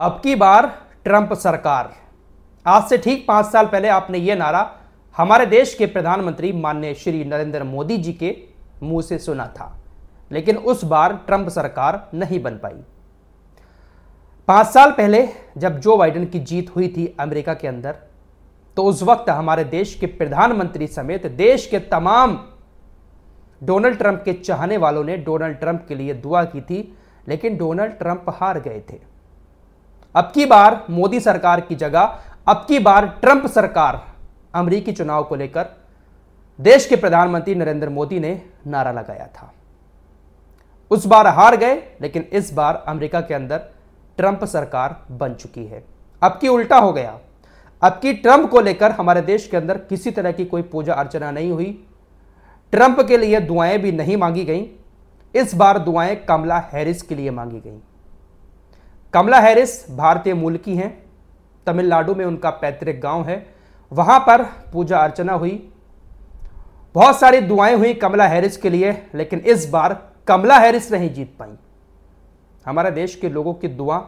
अब की बार ट्रंप सरकार। आज से ठीक 5 साल पहले आपने यह नारा हमारे देश के प्रधानमंत्री माननीय श्री नरेंद्र मोदी जी के मुंह से सुना था, लेकिन उस बार ट्रंप सरकार नहीं बन पाई। 5 साल पहले जब जो बाइडेन की जीत हुई थी अमेरिका के अंदर, तो उस वक्त हमारे देश के प्रधानमंत्री समेत देश के तमाम डोनाल्ड ट्रंप के चाहने वालों ने डोनाल्ड ट्रंप के लिए दुआ की थी, लेकिन डोनाल्ड ट्रंप हार गए थे। अब की बार मोदी सरकार की जगह अब की बार ट्रंप सरकार अमेरिकी चुनाव को लेकर देश के प्रधानमंत्री नरेंद्र मोदी ने नारा लगाया था। उस बार हार गए, लेकिन इस बार अमेरिका के अंदर ट्रंप सरकार बन चुकी है। अब की उल्टा हो गया। अब की ट्रंप को लेकर हमारे देश के अंदर किसी तरह की कोई पूजा अर्चना नहीं हुई, ट्रंप के लिए दुआएं भी नहीं मांगी गई। इस बार दुआएं कमला हैरिस के लिए मांगी गई। कमला हैरिस भारतीय मूल की हैं, तमिलनाडु में उनका पैतृक गांव है, वहां पर पूजा अर्चना हुई, बहुत सारी दुआएं हुई कमला हैरिस के लिए, लेकिन इस बार कमला हैरिस नहीं जीत पाई। हमारे देश के लोगों की दुआ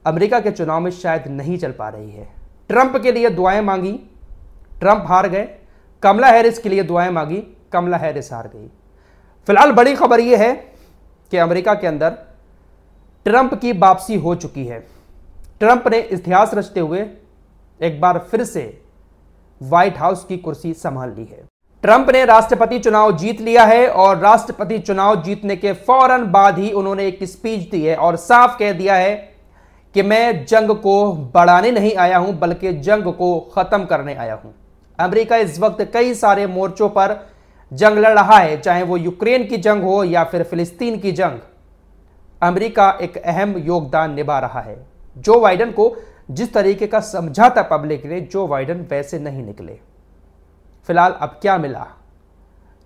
अमेरिका के चुनाव में शायद नहीं चल पा रही है। ट्रंप के लिए दुआएं मांगी, ट्रंप हार गए। कमला हैरिस के लिए दुआएं मांगी, कमला हैरिस हार गई। फिलहाल बड़ी खबर यह है कि अमेरिका के अंदर ट्रंप की वापसी हो चुकी है। ट्रंप ने इतिहास रचते हुए एक बार फिर से व्हाइट हाउस की कुर्सी संभाल ली है। ट्रंप ने राष्ट्रपति चुनाव जीत लिया है और राष्ट्रपति चुनाव जीतने के फौरन बाद ही उन्होंने एक स्पीच दी है और साफ कह दिया है कि मैं जंग को बढ़ाने नहीं आया हूं, बल्कि जंग को खत्म करने आया हूं। अमेरिका इस वक्त कई सारे मोर्चों पर जंग लड़ रहा है, चाहे वो यूक्रेन की जंग हो या फिर फिलिस्तीन की जंग। अमेरिका एक अहम योगदान निभा रहा है। जो बाइडेन को जिस तरीके का समझा था पब्लिक ने, जो बाइडेन वैसे नहीं निकले। फिलहाल अब क्या मिला?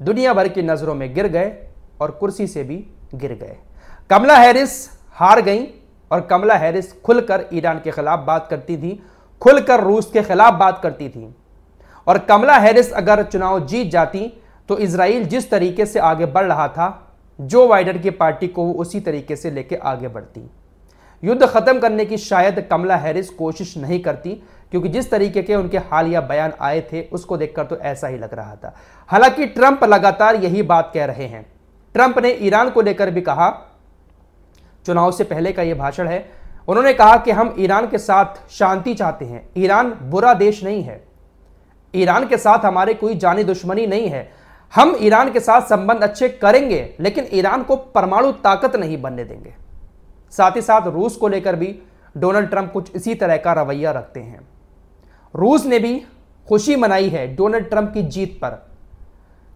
दुनिया भर की नजरों में गिर गए और कुर्सी से भी गिर गए। कमला हैरिस हार गई और कमला हैरिस खुलकर ईरान के खिलाफ बात करती थी, खुलकर रूस के खिलाफ बात करती थी। और कमला हैरिस अगर चुनाव जीत जाती तो इजराइल जिस तरीके से आगे बढ़ रहा था, जो बाइडेन की पार्टी को वो उसी तरीके से लेके आगे बढ़ती। युद्ध खत्म करने की शायद कमला हैरिस कोशिश नहीं करती, क्योंकि जिस तरीके के उनके हालिया बयान आए थे उसको देखकर तो ऐसा ही लग रहा था। हालांकि ट्रंप लगातार यही बात कह रहे हैं। ट्रंप ने ईरान को लेकर भी कहा, चुनाव से पहले का यह भाषण है, उन्होंने कहा कि हम ईरान के साथ शांति चाहते हैं। ईरान बुरा देश नहीं है, ईरान के साथ हमारे कोई जानी दुश्मनी नहीं है, हम ईरान के साथ संबंध अच्छे करेंगे, लेकिन ईरान को परमाणु ताकत नहीं बनने देंगे। साथ ही साथ रूस को लेकर भी डोनाल्ड ट्रंप कुछ इसी तरह का रवैया रखते हैं। रूस ने भी खुशी मनाई है डोनाल्ड ट्रंप की जीत पर,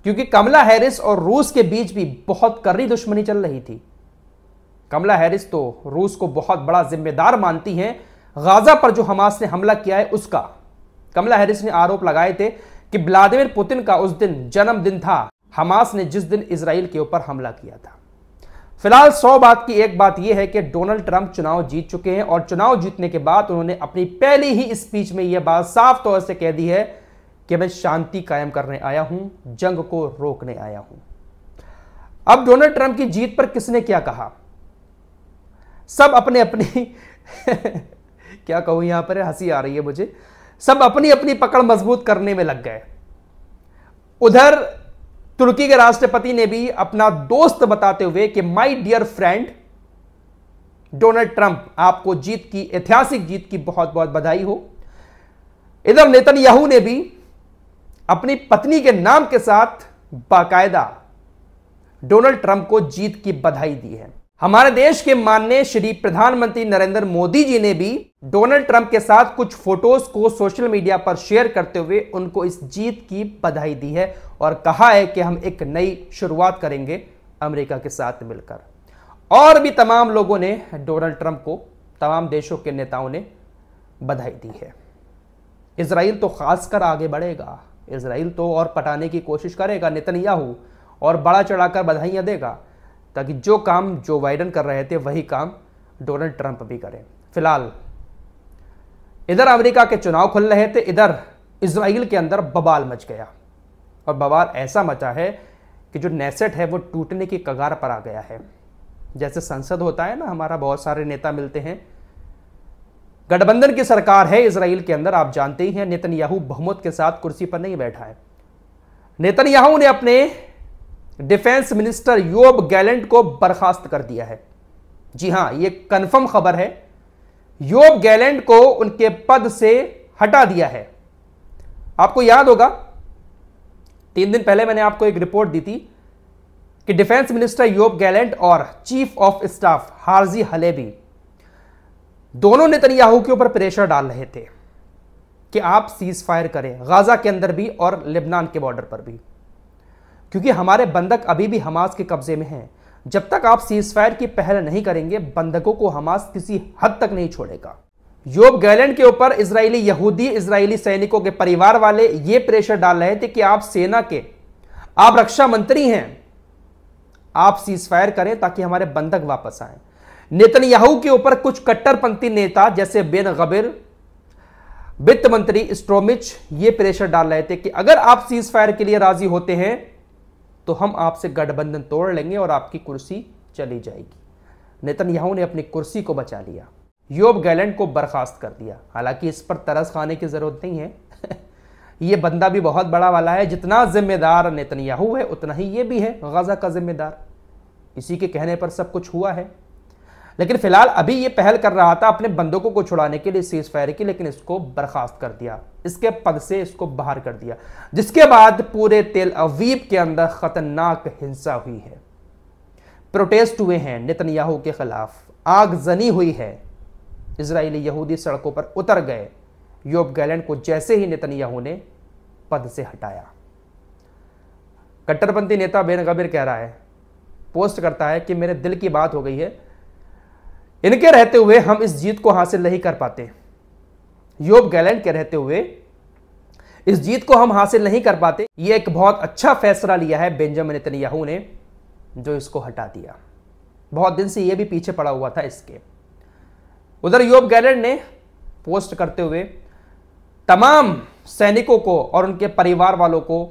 क्योंकि कमला हैरिस और रूस के बीच भी बहुत कड़ी दुश्मनी चल रही थी। कमला हैरिस तो रूस को बहुत बड़ा जिम्मेदार मानती हैं गाजा पर जो हमास ने हमला किया है उसका। कमला हैरिस ने आरोप लगाए थे कि व्लादिमीर पुतिन का उस दिन जन्मदिन था, हमास ने जिस दिन इजराइल के ऊपर हमला किया था। फिलहाल 100 बात की एक बात यह है कि डोनाल्ड ट्रंप चुनाव जीत चुके हैं और चुनाव जीतने के बाद उन्होंने अपनी पहली ही स्पीच में यह बात साफ तौर से कह दी है कि मैं शांति कायम करने आया हूं, जंग को रोकने आया हूं। अब डोनाल्ड ट्रंप की जीत पर किसने क्या कहा? सब अपने अपनी क्या कहूं, यहां पर हंसी आ रही है मुझे। सब अपनी अपनी पकड़ मजबूत करने में लग गए। उधर तुर्की के राष्ट्रपति ने भी अपना दोस्त बताते हुए कि my dear friend Donald Trump, आपको जीत की, ऐतिहासिक जीत की बहुत बहुत बधाई हो। इधर नेतन्याहू ने भी अपनी पत्नी के नाम के साथ बाकायदा डोनाल्ड ट्रंप को जीत की बधाई दी है। हमारे देश के माननीय श्री प्रधानमंत्री नरेंद्र मोदी जी ने भी डोनाल्ड ट्रंप के साथ कुछ फोटोज को सोशल मीडिया पर शेयर करते हुए उनको इस जीत की बधाई दी है और कहा है कि हम एक नई शुरुआत करेंगे अमेरिका के साथ मिलकर। और भी तमाम लोगों ने डोनाल्ड ट्रंप को, तमाम देशों के नेताओं ने बधाई दी है। इजराइल तो खासकर आगे बढ़ेगा, इजराइल तो और पटाने की कोशिश करेगा नेतन्याहू और बड़ा चढ़ाकर बधाइयां देगा, ताकि जो काम जो बाइडेन कर रहे थे वही काम डोनाल्ड ट्रंप भी करें। फिलहाल इधर अमेरिका के चुनाव खुल रहे थे, इधर इजराइल के अंदर बवाल मच गया और बवाल ऐसा मचा है कि जो नेसेट है वो टूटने की कगार पर आ गया है। जैसे संसद होता है ना, हमारा बहुत सारे नेता मिलते हैं, गठबंधन की सरकार है इजराइल के अंदर, आप जानते ही हैं। नेतन्याहू बहुमत के साथ कुर्सी पर नहीं बैठा है। नेतन्याहू ने अपने डिफेंस मिनिस्टर योब गैलेंट को बर्खास्त कर दिया है। जी हां, यह कंफर्म खबर है। योब गैलेंट को उनके पद से हटा दिया है। आपको याद होगा 3 दिन पहले मैंने आपको एक रिपोर्ट दी थी कि डिफेंस मिनिस्टर योब गैलेंट और चीफ ऑफ स्टाफ हार्जी हलेबी दोनों नेतन्याहू के ऊपर प्रेशर डाल रहे थे कि आप सीज फायर करें, गाजा के अंदर भी और लेबनान के बॉर्डर पर भी, क्योंकि हमारे बंधक अभी भी हमास के कब्जे में हैं। जब तक आप सीज फायर की पहल नहीं करेंगे, बंधकों को हमास किसी हद तक नहीं छोड़ेगा। योब गैलेंट के ऊपर इजरायली यहूदी, इजरायली सैनिकों के परिवार वाले ये प्रेशर डाल रहे थे कि आप सेना के, आप रक्षा मंत्री हैं, आप सीज फायर करें ताकि हमारे बंधक वापस आए। नेतन्याहू के ऊपर कुछ कट्टरपंथी नेता जैसे बेन गबिर, वित्त मंत्री स्ट्रोमिच ये प्रेशर डाल रहे थे कि अगर आप सीज फायर के लिए राजी होते हैं तो हम आपसे गठबंधन तोड़ लेंगे और आपकी कुर्सी चली जाएगी। नेतन्याहू ने अपनी कुर्सी को बचा लिया, योब गैलेंट को बर्खास्त कर दिया। हालांकि इस पर तरस खाने की जरूरत नहीं है यह बंदा भी बहुत बड़ा वाला है। जितना जिम्मेदार नेतन्याहू है उतना ही यह भी है गाजा का जिम्मेदार। इसी के कहने पर सब कुछ हुआ है। लेकिन फिलहाल अभी ये पहल कर रहा था अपने बंदूकों को छुड़ाने के लिए सीज फायर की, लेकिन इसको बर्खास्त कर दिया, इसके पद से इसको बाहर कर दिया, जिसके बाद पूरे तेल अवीव के अंदर खतरनाक हिंसा हुई है। प्रोटेस्ट हुए हैं नेतन्याहू के खिलाफ, आगजनी हुई है, इजरायली यहूदी सड़कों पर उतर गए योब गैलेंट को जैसे ही नेतन्याहू ने पद से हटाया। कट्टरपंथी नेता बेन गबिर कह रहा है, पोस्ट करता है कि मेरे दिल की बात हो गई है, इनके रहते हुए हम इस जीत को हासिल नहीं कर पाते। योब गैलेंट के रहते हुए इस जीत को हम हासिल नहीं कर पाते। यह एक बहुत अच्छा फैसला लिया है बेंजामिन नेतन्याहू ने, जो इसको हटा दिया। बहुत दिन से यह भी पीछे पड़ा हुआ था इसके। उधर योब गैलेंट ने पोस्ट करते हुए तमाम सैनिकों को और उनके परिवार वालों को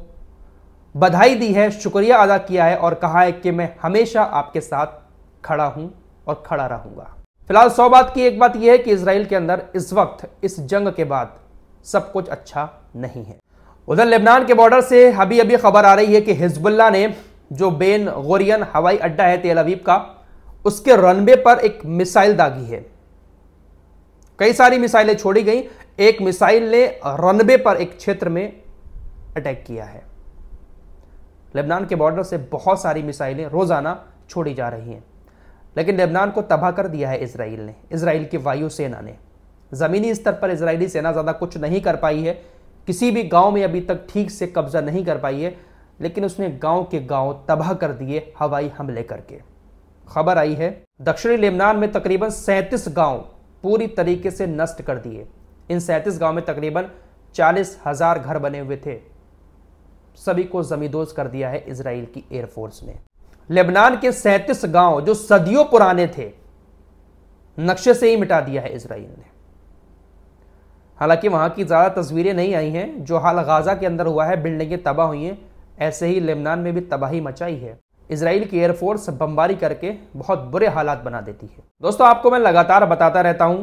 बधाई दी है, शुक्रिया अदा किया है और कहा है कि मैं हमेशा आपके साथ खड़ा हूं और खड़ा रहूंगा। फिलहाल 100 बात की एक बात यह है कि इजराइल के अंदर इस वक्त इस जंग के बाद सब कुछ अच्छा नहीं है। उधर लेबनान के बॉर्डर से अभी अभी खबर आ रही है कि हिजबुल्लाह ने जो बेन गोरियन हवाई अड्डा है तेल अवीव का, उसके रनवे पर एक मिसाइल दागी है। कई सारी मिसाइलें छोड़ी गई, एक मिसाइल ने रनवे पर एक क्षेत्र में अटैक किया है। लेबनान के बॉर्डर से बहुत सारी मिसाइलें रोजाना छोड़ी जा रही हैं, लेकिन लेबनान को तबाह कर दिया है इजराइल ने, इजराइल की वायुसेना ने। जमीनी स्तर पर इजरायली सेना ज्यादा कुछ नहीं कर पाई है, किसी भी गांव में अभी तक ठीक से कब्जा नहीं कर पाई है, लेकिन उसने गांव के गांव तबाह कर दिए हवाई हमले करके। खबर आई है दक्षिणी लेबनान में तकरीबन 37 गांव पूरी तरीके से नष्ट कर दिए। इन 37 गांव में तकरीबन 40,000 घर बने हुए थे, सभी को जमींदोज कर दिया है इजराइल की एयरफोर्स ने। लेबनान के 37 गांव जो सदियों पुराने थे, नक्शे से ही मिटा दिया है इजराइल ने। हालांकि वहां की ज्यादा तस्वीरें नहीं आई हैं। जो हाल गाजा के अंदर हुआ है, बिल्डिंगें तबाह हुई हैं, ऐसे ही लेबनान में भी तबाही मचाई है। इजराइल की एयरफोर्स बमबारी करके बहुत बुरे हालात बना देती है। दोस्तों, आपको मैं लगातार बताता रहता हूं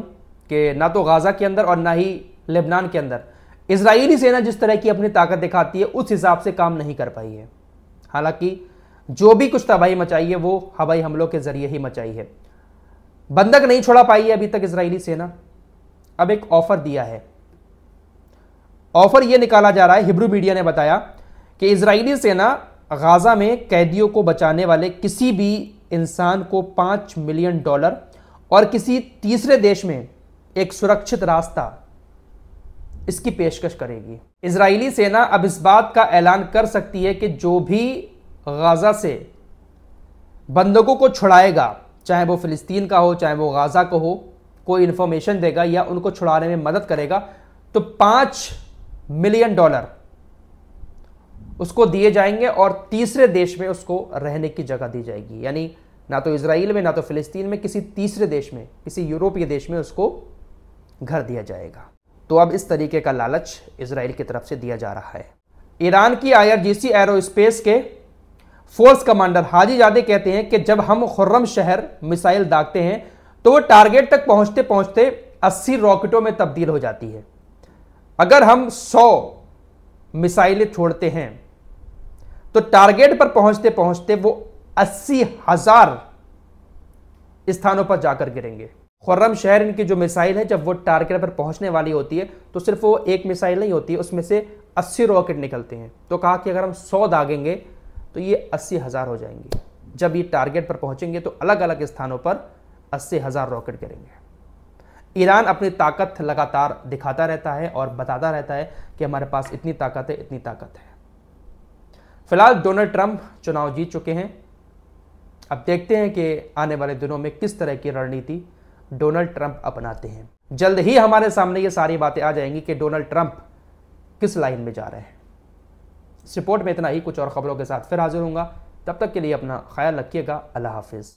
कि ना तो गाजा के अंदर और ना ही लेबनान के अंदर इजरायली सेना जिस तरह की अपनी ताकत दिखाती है उस हिसाब से काम नहीं कर पाई है। हालांकि जो भी कुछ तबाही मचाई है वो हवाई हमलों के जरिए ही मचाई है। बंधक नहीं छोड़ा पाई है अभी तक इजरायली सेना। अब एक ऑफर दिया है। ऑफर यह निकाला जा रहा है, हिब्रू मीडिया ने बताया कि इजरायली सेना गाजा में कैदियों को बचाने वाले किसी भी इंसान को $5 मिलियन और किसी तीसरे देश में एक सुरक्षित रास्ता, इसकी पेशकश करेगी। इजरायली सेना अब इस बात का ऐलान कर सकती है कि जो भी गाजा से बंधकों को छुड़ाएगा, चाहे वो फिलिस्तीन का हो चाहे वो गाजा का हो, कोई इंफॉर्मेशन देगा या उनको छुड़ाने में मदद करेगा, तो $5 मिलियन उसको दिए जाएंगे और तीसरे देश में उसको रहने की जगह दी जाएगी। यानी ना तो इजराइल में ना तो फिलिस्तीन में, किसी तीसरे देश में, किसी यूरोपीय देश में उसको घर दिया जाएगा। तो अब इस तरीके का लालच इजराइल की तरफ से दिया जा रहा है। ईरान की IRGC एरोस्पेस के फोर्स कमांडर हाजीजादे कहते हैं कि जब हम खुर्रम शहर मिसाइल दागते हैं तो वो टारगेट तक पहुंचते पहुंचते 80 रॉकेटों में तब्दील हो जाती है। अगर हम 100 मिसाइलें छोड़ते हैं तो टारगेट पर पहुंचते पहुंचते वो 80,000 स्थानों पर जाकर गिरेंगे। खुर्रम शहर इनकी जो मिसाइल है, जब वो टारगेट पर पहुंचने वाली होती है तो सिर्फ वो एक मिसाइल नहीं होती है, उसमें से 80 रॉकेट निकलते हैं। तो कहा कि अगर हम 100 दागेंगे तो ये 80,000 हो जाएंगे। जब ये टारगेट पर पहुंचेंगे तो अलग अलग स्थानों पर 80,000 रॉकेट गिरेंगे। ईरान अपनी ताकत लगातार दिखाता रहता है और बताता रहता है कि हमारे पास इतनी ताकत है, इतनी ताकत है। फिलहाल डोनाल्ड ट्रंप चुनाव जीत चुके हैं। अब देखते हैं कि आने वाले दिनों में किस तरह की रणनीति डोनाल्ड ट्रंप अपनाते हैं। जल्द ही हमारे सामने ये सारी बातें आ जाएंगी कि डोनाल्ड ट्रंप किस लाइन में जा रहे हैं। इस रिपोर्ट में इतना ही। कुछ और खबरों के साथ फिर हाजिर होऊंगा। तब तक के लिए अपना ख्याल रखिएगा। अल्लाह हाफिज़।